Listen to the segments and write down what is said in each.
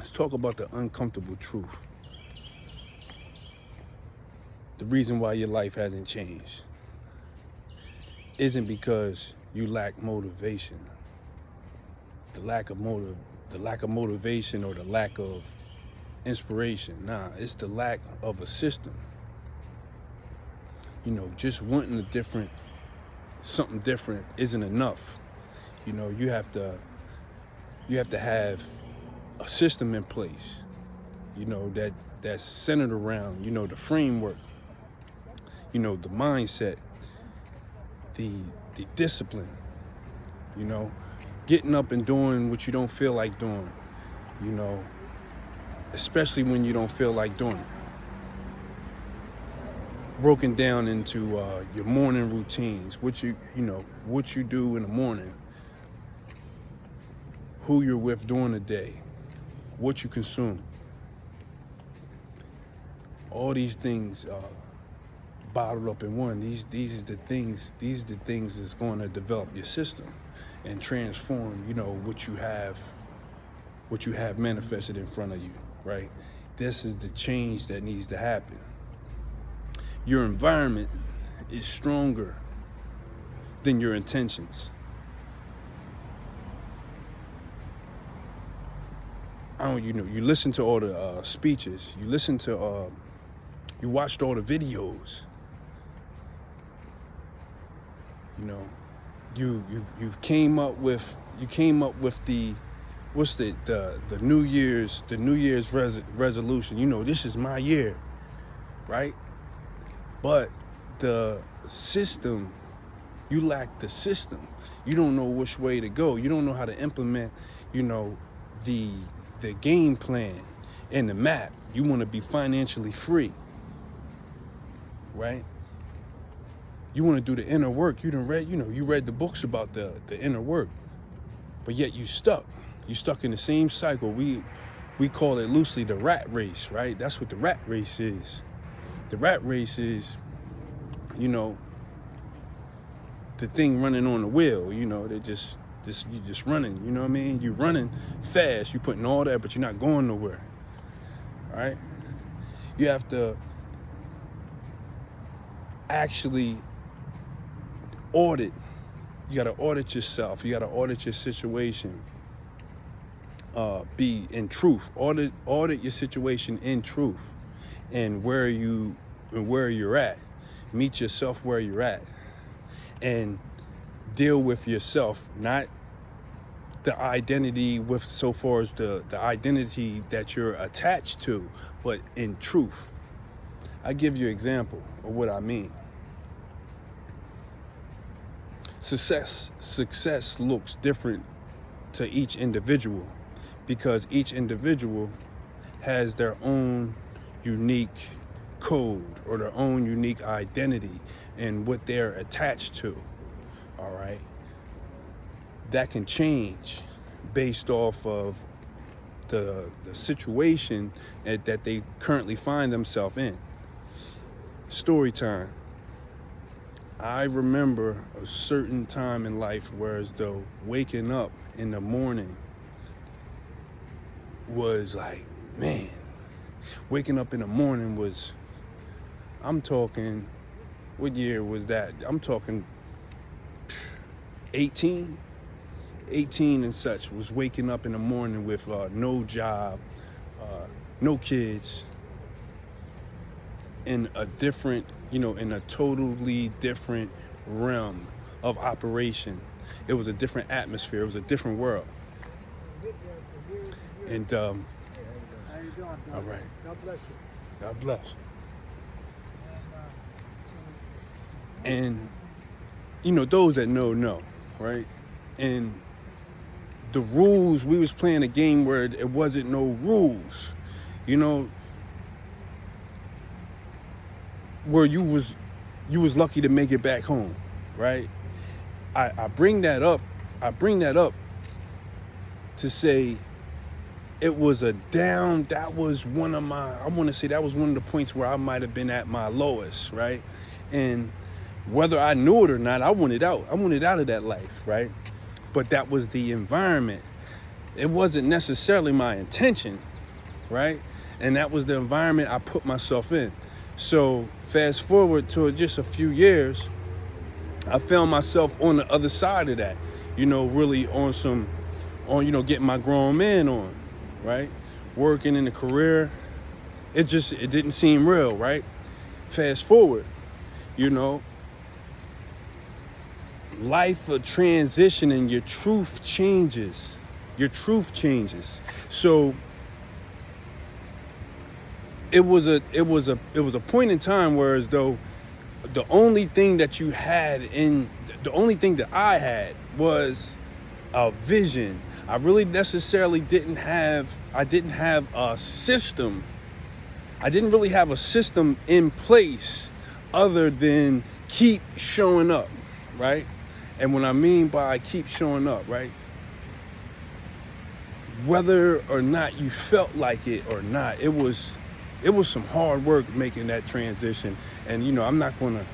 Let's talk about the uncomfortable truth. The reason why your life hasn't changed isn't because you lack motivation. The lack of motivation or the lack of inspiration. Nah, it's the lack of a system. Just wanting something different isn't enough. You have to have a system in place, that's centered around, the framework, the mindset, the discipline, getting up and doing what you don't feel like doing, especially when you don't feel like doing it. Broken down into your morning routines, what you do in the morning, who you're with during the day, what you consume. All these things bottled up in one. These are the things that's going to develop your system and transform, what you have manifested in front of you, right? This is the change that needs to happen. Your environment is stronger than your intentions. You listen to all the speeches, you watched all the videos, you came up with the New Year's resolution. This is my year, right? But the system, you lack the system. You don't know which way to go. You don't know how to implement, the game plan and the map. You want to be financially free, right? You want to do the inner work. You read the books about the inner work, but yet you stuck in the same cycle. We call it loosely the rat race, right? That's what the rat race is. The rat race is, the thing running on the wheel. They just you just running. You know what I mean? You're running fast. You're putting all that, but you're not going nowhere. All right? You have to actually audit. You got to audit yourself. You got to audit your situation. Be in truth. Audit your situation in truth, and where you're at. Meet yourself where you're at, and deal with yourself, not the identity so far as the identity that you're attached to, but in truth. I give you an example of what I mean. Success looks different to each individual, because each individual has their own unique code or their own unique identity and what they're attached to. All right, that can change based off of the situation that they currently find themselves in. Story time. I remember a certain time in life where, as though waking up in the morning was like, man, waking up in the morning was, I'm talking, what year was that? I'm talking 18 and such. Was waking up in the morning with no job, no kids, in a different, in a totally different realm of operation. It was a different atmosphere. It was a different world. And How you doing? all right. God bless you. God bless. And those that know, right? And the rules, we was playing a game where it wasn't no rules, where you was lucky to make it back home, right? I bring that up to say it was that was one of the points where I might have been at my lowest, right? And whether I knew it or not, I wanted out of that life, right? But that was the environment. It wasn't necessarily my intention, right? And that was the environment I put myself in. So fast forward to just a few years, I found myself on the other side of that, really getting my grown man on, right? Working in a career. It didn't seem real, right? Fast forward, life a transition and your truth changes. So it was a point in time where, as though the only thing that I had was a vision. I really necessarily didn't have a system. I didn't really have a system in place other than keep showing up, right? And what I mean by keep showing up, right? Whether or not you felt like it or not, it was some hard work making that transition. And, I'm not going to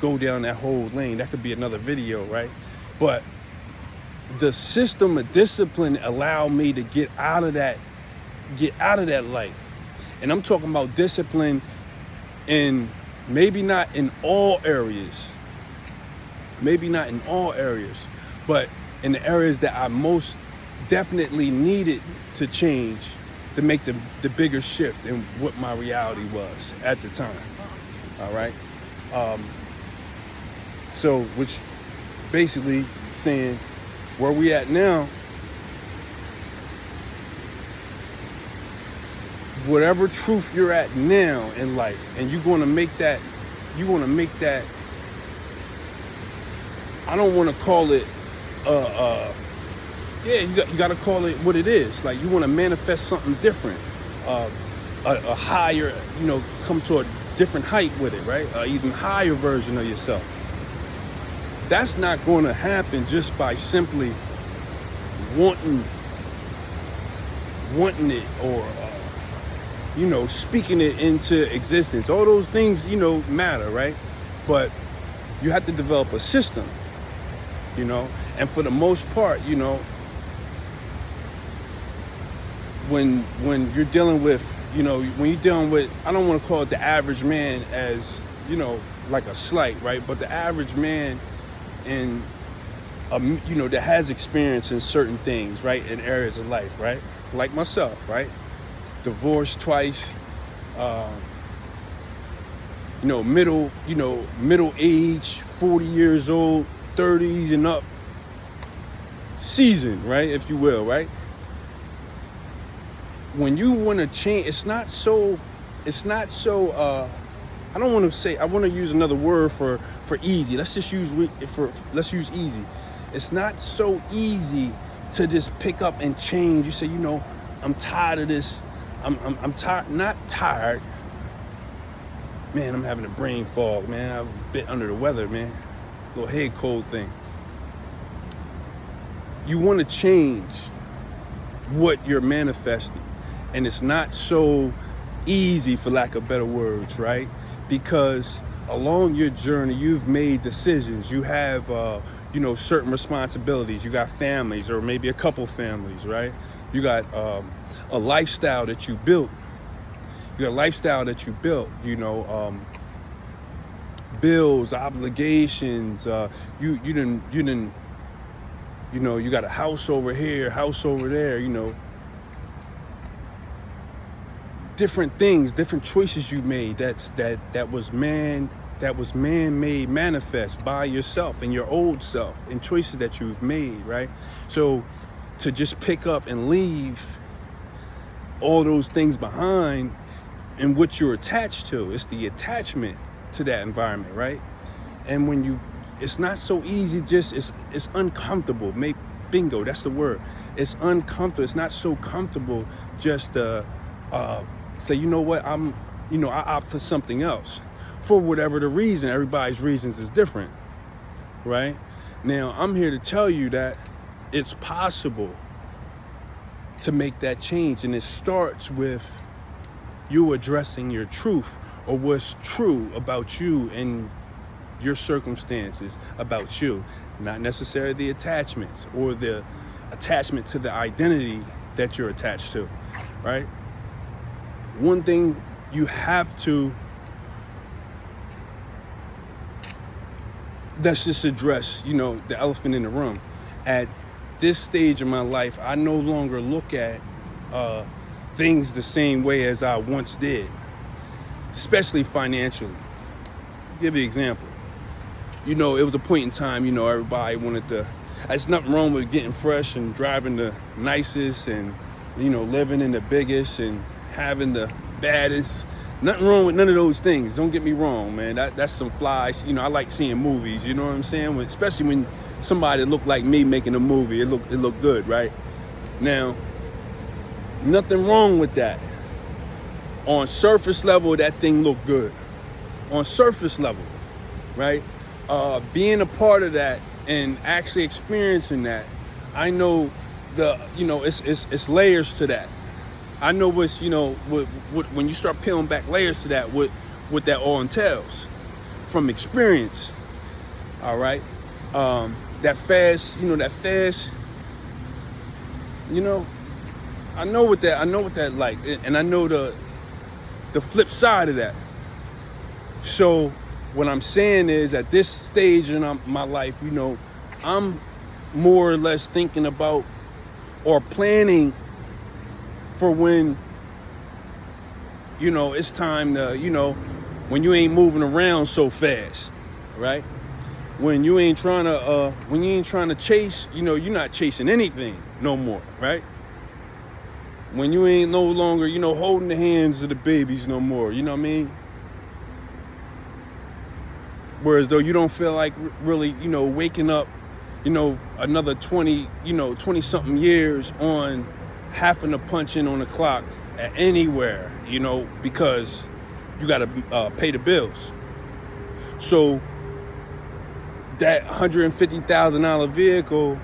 go down that whole lane. That could be another video, right? But the system of discipline allowed me to get out of that life. And I'm talking about discipline in maybe not in all areas, but in the areas that I most definitely needed to change to make the bigger shift in what my reality was at the time. All right. So, which basically saying where we at now, whatever truth you're at now in life, and you're going to make that, I don't want to call it, you got to call it what it is. Like, you want to manifest something different, a higher, come to a different height with it, right? Even higher version of yourself. That's not going to happen just by simply wanting it or, speaking it into existence. All those things, matter, right? But you have to develop a system, and for the most part, when you're dealing with, I don't want to call it the average man as, like a slight, right? But the average man in, that has experience in certain things, right? In areas of life, right? Like myself, right? Divorced twice, middle age, 40 years old, 30s and up, seasoned, right? If you will, right? When you want to change, it's not so, I don't want to say, I want to use another word for easy. Let's use easy. It's not so easy to just pick up and change. You say, I'm tired of this. I'm tired, not tired. Man, I'm having a brain fog, man. I'm a bit under the weather, man. Little head cold thing. You want to change what you're manifesting. And it's not so easy, for lack of better words, right? Because along your journey, you've made decisions. You have, certain responsibilities. You got families, or maybe a couple families, right? You got a lifestyle that you built. Bills, obligations. You got a house over here, house over there. Different things, different choices you made. That was man-made, manifest by yourself and your old self, and choices that you've made, right? So to just pick up and leave all those things behind and what you're attached to, it's the attachment to that environment, right? And it's not so easy, it's uncomfortable. Bingo, that's the word. It's uncomfortable. It's not so comfortable just to say, you know what, I opt for something else. For whatever the reason, everybody's reasons is different, right? Now, I'm here to tell you that it's possible to make that change, and it starts with you addressing your truth, or what's true about you and your circumstances about you, not necessarily the attachments or the attachment to the identity that you're attached to, right? one thing you have to, let's just address, the elephant in the room. At this stage of my life, I no longer look at things the same way as I once did, especially financially. I'll give you an example. It was a point in time, everybody wanted to, there's nothing wrong with getting fresh and driving the nicest and, living in the biggest and having the baddest. Nothing wrong with none of those things. Don't get me wrong, man. That's some fly. I like seeing movies, you know what I'm saying? Especially when somebody look like me making a movie, it look good, right? Now, nothing wrong with that. On surface level, that thing look good. On surface level, right? Being a part of that and actually experiencing that, I know it's layers to that. I know what's, when you start peeling back layers to that, what that all entails from experience. All right. That fast, I know what that like, and I know the flip side of that. So what I'm saying is, at this stage in my life, I'm more or less thinking about or planning for when, it's time to, when you ain't moving around so fast, right? When you ain't trying to chase, you're not chasing anything no more, right? When you ain't no longer, holding the hands of the babies no more, you know what I mean? Whereas though you don't feel like really, waking up, another 20 something years on having to punch in on the clock at anywhere, because you got to pay the bills. So that $150,000 vehicle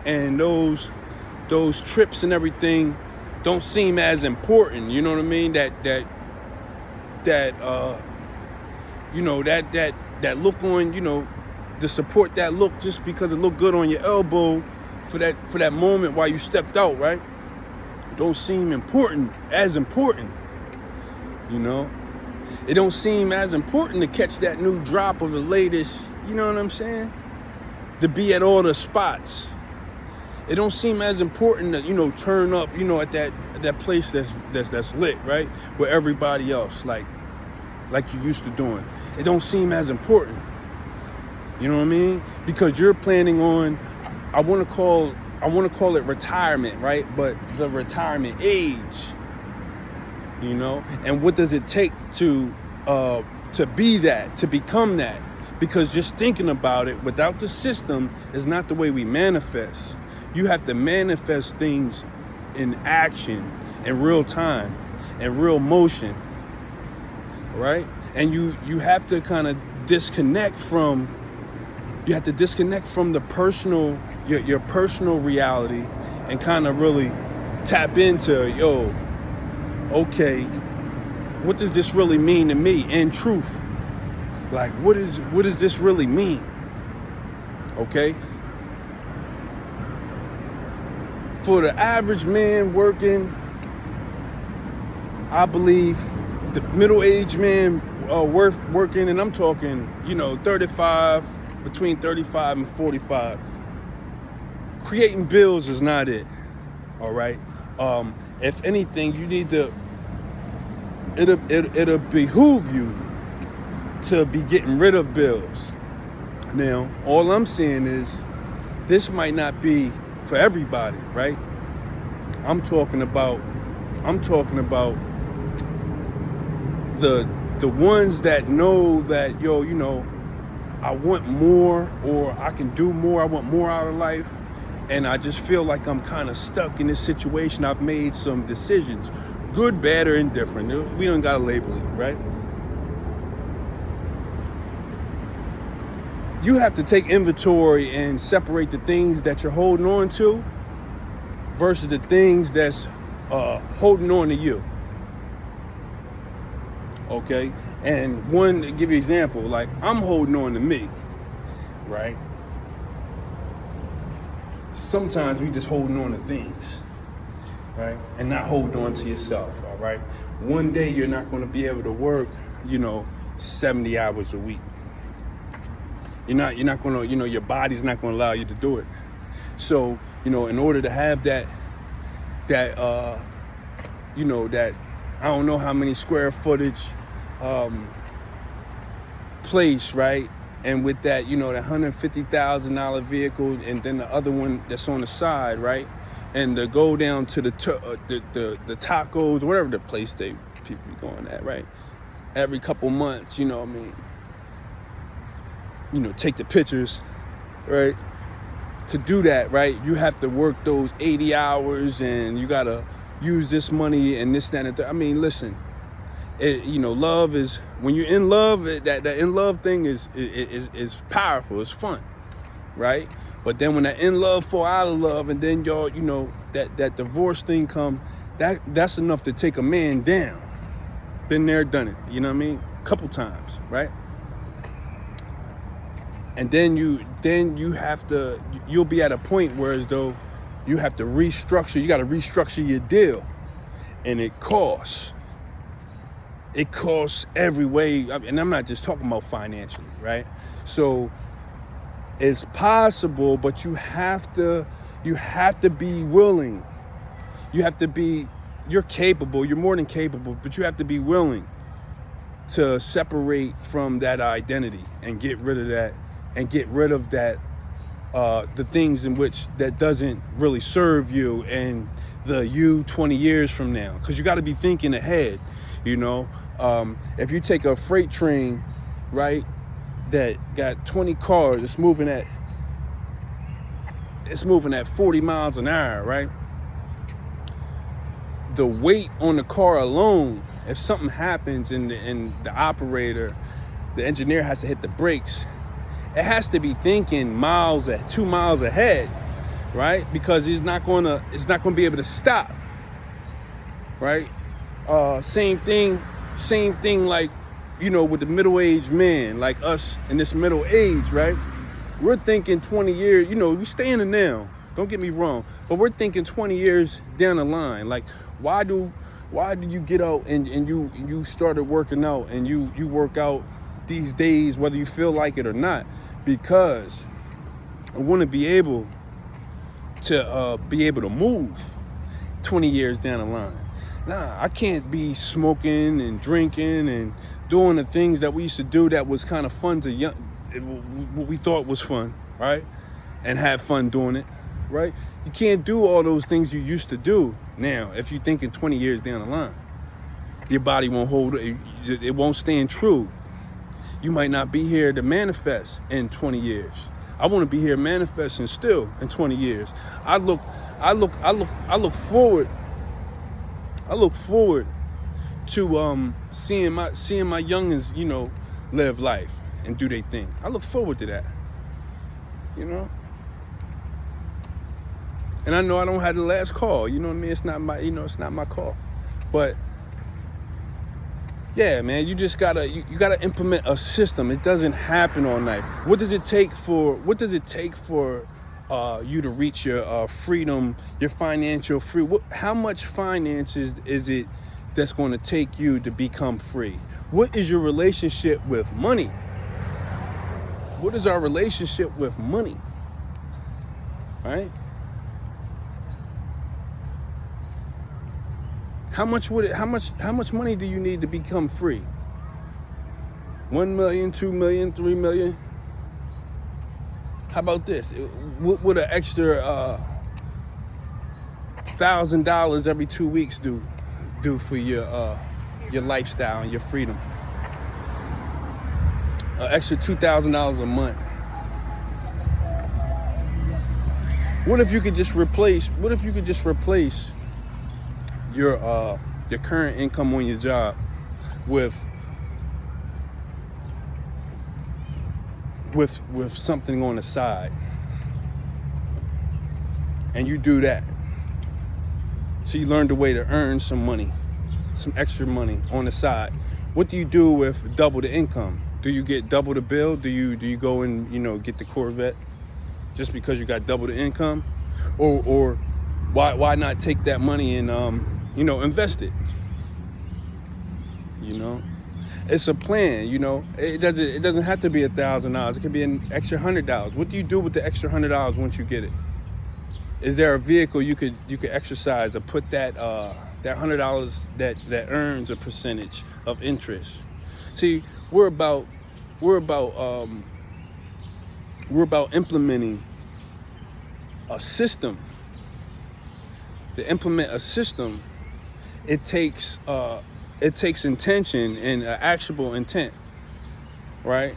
and those trips and everything don't seem as important. You know what I mean? That look on, to support that look just because it looked good on your elbow for that moment while you stepped out, right? Don't seem as important. It don't seem as important to catch that new drop of the latest, you know what I'm saying? To be at all the spots. It don't seem as important to, turn up, at that place that's lit, right? Where everybody else, like you used to doing. It don't seem as important. You know what I mean? Because you're planning on, I want to call it retirement, right? But the retirement age, and what does it take to be that, to become that? Because just thinking about it without the system is not the way we manifest. You have to manifest things in action, in real time, in real motion, right? And you have to kind of disconnect from the personal, your personal reality, and kind of really tap into, okay, what does this really mean to me in truth? Like, what does this really mean? Okay? For the average man working, I believe the middle-aged man working, and I'm talking, 35, between 35 and 45. Creating bills is not it. All right. If anything, you need to. It'll behoove you to be getting rid of bills. Now, all I'm saying is, this might not be for everybody, right? I'm talking about the ones that know that, I want more, or I can do more. I want more out of life. And I just feel like I'm kind of stuck in this situation. I've made some decisions, good, bad, or indifferent. We don't got to label it, right? You have to take inventory and separate the things that you're holding on to versus the things that's holding on to you. Okay? And one, to give you an example, like, I'm holding on to me, right? Sometimes we just holding on to things. right? And not hold on to yourself, all right? One day you're not going to be able to work, 70 hours a week. You're not going to, your body's not going to allow you to do it. So, in order to have that I don't know how many square footage place, right? And with that, the $150,000 vehicle, and then the other one that's on the side, right? And to go down to the tacos, whatever the place people be going at, right? Every couple months, take the pictures, right? To do that, right? You have to work those 80 hours, and you gotta use this money and this, that, and that. I mean, listen. Love is, when you're in love, that in love thing is powerful. It's fun, right? But then when that in love fall out of love, and then y'all, that divorce thing come, that's enough to take a man down. Been there, done it. You know what I mean? Couple times, right? And then you have to, you'll be at a point where as though you have to restructure. You got to restructure your deal, and it costs. It costs every way, and I'm not just talking about financially, right? So it's possible, but you have to be willing. You're capable, you're more than capable, but you have to be willing to separate from that identity and get rid of that, the things in which that doesn't really serve you and the you 20 years from now. Because you got to be thinking ahead, If you take a freight train, right, that got 20 cars, it's moving at 40 miles an hour, right? The weight on the car alone, if something happens and the operator, the engineer has to hit the brakes, it has to be thinking 2 miles ahead, right? Because it's not going to be able to stop, right? Same thing like, with the middle-aged man, like us in this middle age, right? We're thinking 20 years, we stay in the now, don't get me wrong, but we're thinking 20 years down the line. Like, why do you get out and you started working out, and you work out these days, whether you feel like it or not? Because I want to be able to move 20 years down the line. Nah, I can't be smoking and drinking and doing the things that we used to do that was kind of fun what we thought was fun, right? And have fun doing it, right? You can't do all those things you used to do now if you're thinking 20 years down the line. Your body won't hold it. It won't stand true. You might not be here to manifest in 20 years. I want to be here manifesting still in 20 years. I look forward to seeing my youngins, live life and do their thing. I look forward to that. And I know I don't have the last call. You know what I mean? It's not my call. But yeah, man, you just gotta implement a system. It doesn't happen all night. What does it take for you to reach your freedom, your financial free? How much finances is it that's going to take you to become free? What is your relationship with money? What is our relationship with money? Right? How much money do you need to become free? 1 million, 2 million, 3 million? How about this? What would an extra $1,000 every 2 weeks do for your lifestyle and your freedom? An extra $2,000 a month. What if you could just replace your current income on your job with something on the side, and you do that? So you learned a way to earn some money, some extra money on the side. What do you do with double the income? Do you get double the bill? Do you go and get the Corvette just because you got double the income? Or Why not take that money and invest it? You know, it's a plan. It doesn't have to be $1,000. It could be an extra $100. What do you do with the extra $100 once you get it? Is there a vehicle you could exercise or put that $100 that earns a percentage of interest? See, we're about implementing a system. To implement a system, it takes intention and actionable intent, right?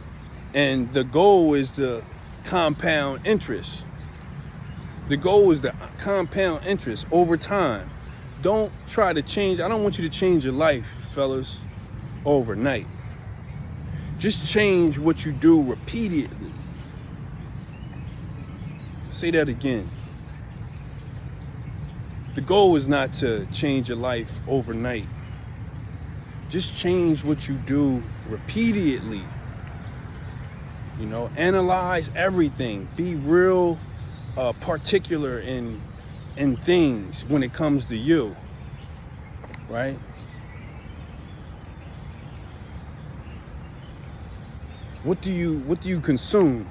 And the goal is the compound interest. The goal is the compound interest over time. Don't try to change. I don't want you to change your life, fellas, overnight. Just change what you do repeatedly. Say that again. The goal is not to change your life overnight. Just change what you do repeatedly. Analyze everything. Be real particular in things when it comes to you, right? What do you consume?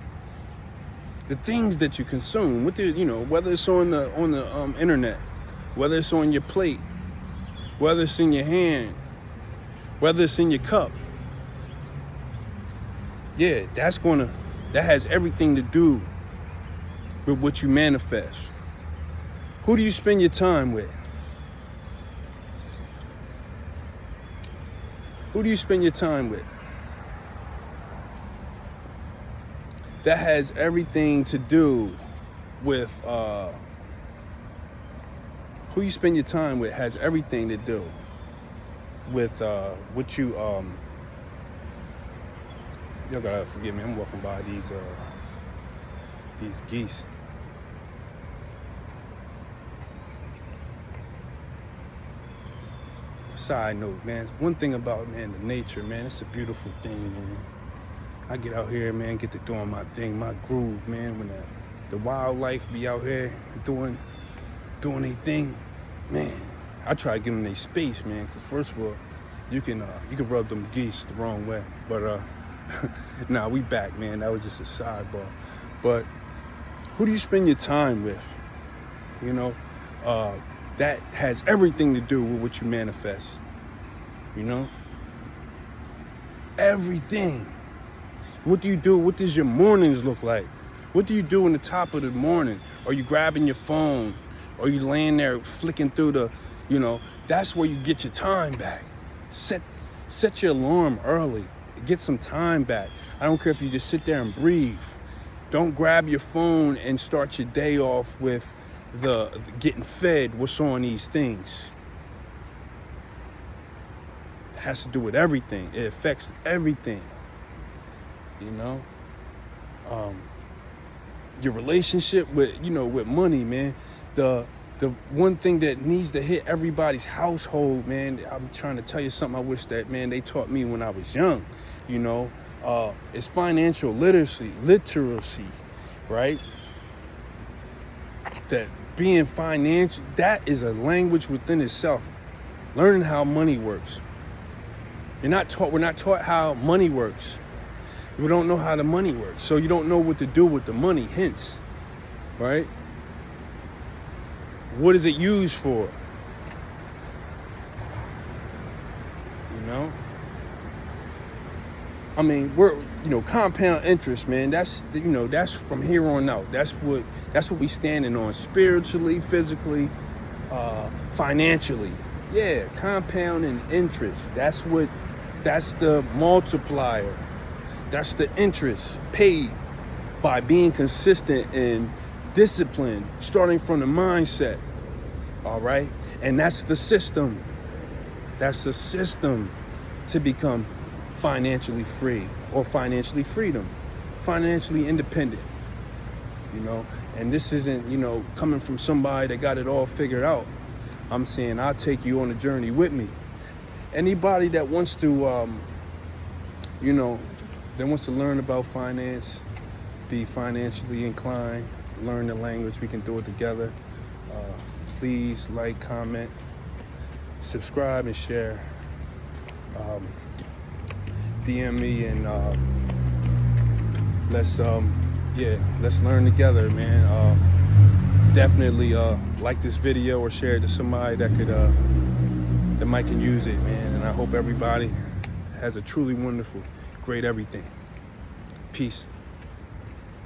The things that you consume, whether it's on the internet, whether it's on your plate, whether it's in your hand, whether it's in your cup. Yeah, that has everything to do with what you manifest. Who do you spend your time with? Who do you spend your time with? That has everything to do with who you spend your time with. Has everything to do with what you y'all gotta forgive me. I'm walking by these geese. Side note, man. One thing about the nature, man, it's a beautiful thing, man. I get out here, man, get to doing my thing, my groove, man. When the wildlife be out here doing their thing, man. I try to give them their space, man. Because first of all, you can rub them geese the wrong way, but nah, we back, man. That was just a sidebar. But who do you spend your time with? That has everything to do with what you manifest. Everything. What do you do? What does your mornings look like? What do you do in the top of the morning? Are you grabbing your phone? Are you laying there flicking through that's where you get your time back. Set your alarm early. Get some time back. I don't care if you just sit there and breathe. Don't grab your phone and start your day off with the getting fed what's on these things. It has to do with everything. It affects everything. Your relationship with money, man. The one thing that needs to hit everybody's household, man. I'm trying to tell you something I wish that, man, they taught me when I was young. It's financial literacy, right? That being financial, that is a language within itself. Learning how money works. We're not taught how money works. We don't know how the money works. So you don't know what to do with the money, hence, right? What is it used for? I mean, we're compound interest, man. That's from here on out. That's what we standing on spiritually, physically, financially. Yeah, compounding interest. That's the multiplier. That's the interest paid by being consistent and disciplined, starting from the mindset. All right, and that's the system. That's the system to become financially free or financially financially independent. And this isn't coming from somebody that got it all figured out. I'm saying I'll take you on a journey with me. Anybody that wants to that wants to learn about finance, be financially inclined, learn the language, we can do it together. please like, comment, subscribe, and share. DM me and let's learn together, man. Definitely like this video or share it to somebody that might can use it, man. And I hope everybody has a truly wonderful, great everything. Peace.